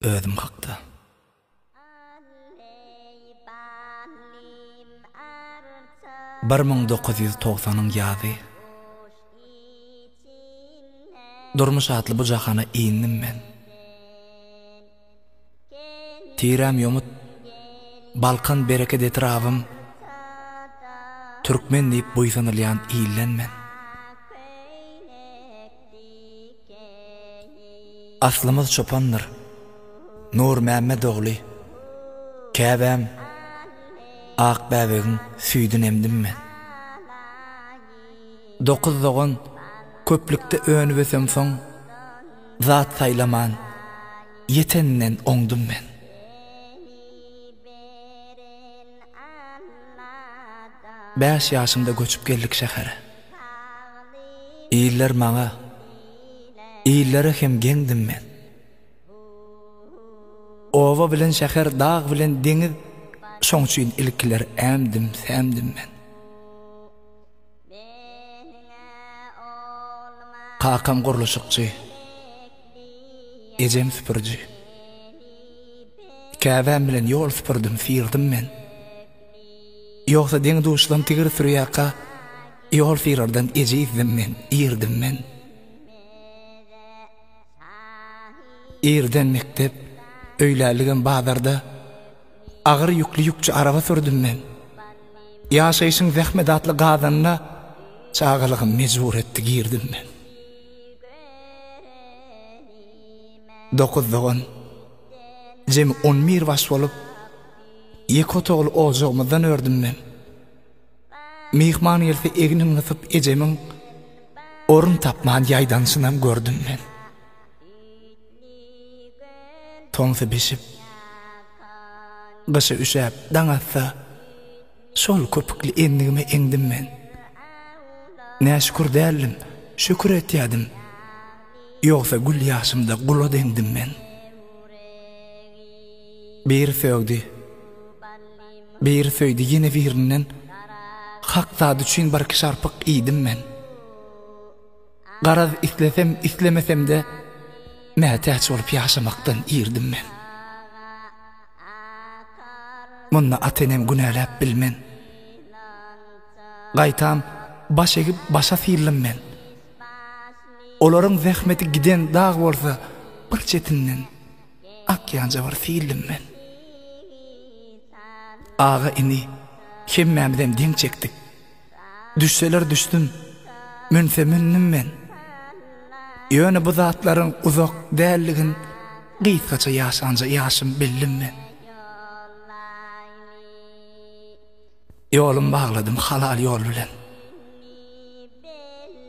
özüm hakda. Bir 1990-nyň ýazy. Durmuş atly bu jahana iýindim men. Tiram ýomut, Balkan bereket etrafym, Türkmen diýip boýsanylýan iýlenmen. Aslymyz çopandyr, Nur Mämmed ogly, Käbäm, ak bäbegin süýdün emdim men. 9 dogan köplükde önüp ösem soň, zat saýlaman, ýeteninden oňdum men. Beş ýaşymda göçüp geldik şähere. Iýiller maňa, iýillere hem geňdim men. Owa bilen şäher, dağ bilen deňiz, şoň üçin ilkiler ämdim, sämdim men. Kakam guruluşykçy, ejem süpürji. Käbäm bilen ýol süpürdüm, firdim men. Ýogsa deň duşdan tigir sürýäka, ýol firardan ejizdim men, ýerdim men. Ýerden mektep, öýläligem bazarda, agyr ýükli ýükçi araba sürdüm men. Ýaşaýyşyň zähmedatly gazanyna çağalygym mejbur etdi, girdim men. 9 dogan, jem 11 baş bolup, ýeki otogly ojagymyzdan ördüm men. Mihman ýelse eginin ýasyp ejemiň orun tapman ýaýdanşynam gördüm men. Toňsy beşip, gysy üşäp daňatsa, şol köpükli endigime eňdim men. Näşükür dälim, şükür etýädim. Ýogsa gül ýaşymda gula deňdim men. Bir söýdi, bir söýdi ýene birinden, hak zat üçin barky şarpyk iýdim men. Garaz islesem, islemesem de, mätäç bolup ýaşamakdan ýerdim men. Munna atenem günäläp bilmen. Gaýtam, baş egip başa fiýlim men. Olaryň zähmeti giden dağ bolsa, bir çetinden ak ýanja bar fiýlim men. Ağa ini, hemmämizem deň çekdik. Düşseler düşdüm, münse münnim men. Ýöne bu zatlaryň uzak dälligin, gysgaça ýaşanja ýaşym bildim men. Ýolum bagladym halal ýol bilen.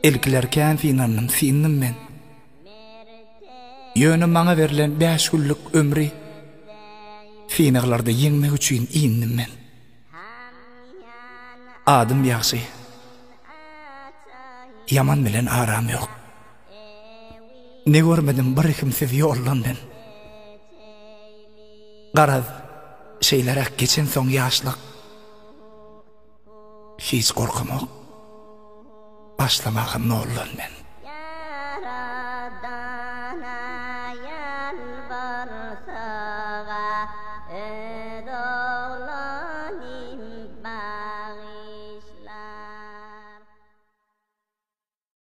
Elkilerken finarnym sindim men. Ýöne maňa berilen 5 günlük ömri finaglarda ýeňmek üçin iýindim men. Adym ýaşy. Yaman bilen aram ýok. Ne görmedim bir kimsiz ýollan men. Garaz, şeýlere geçen soň ýaşlyk. Hiç korkamok. Başlamagym nollan men.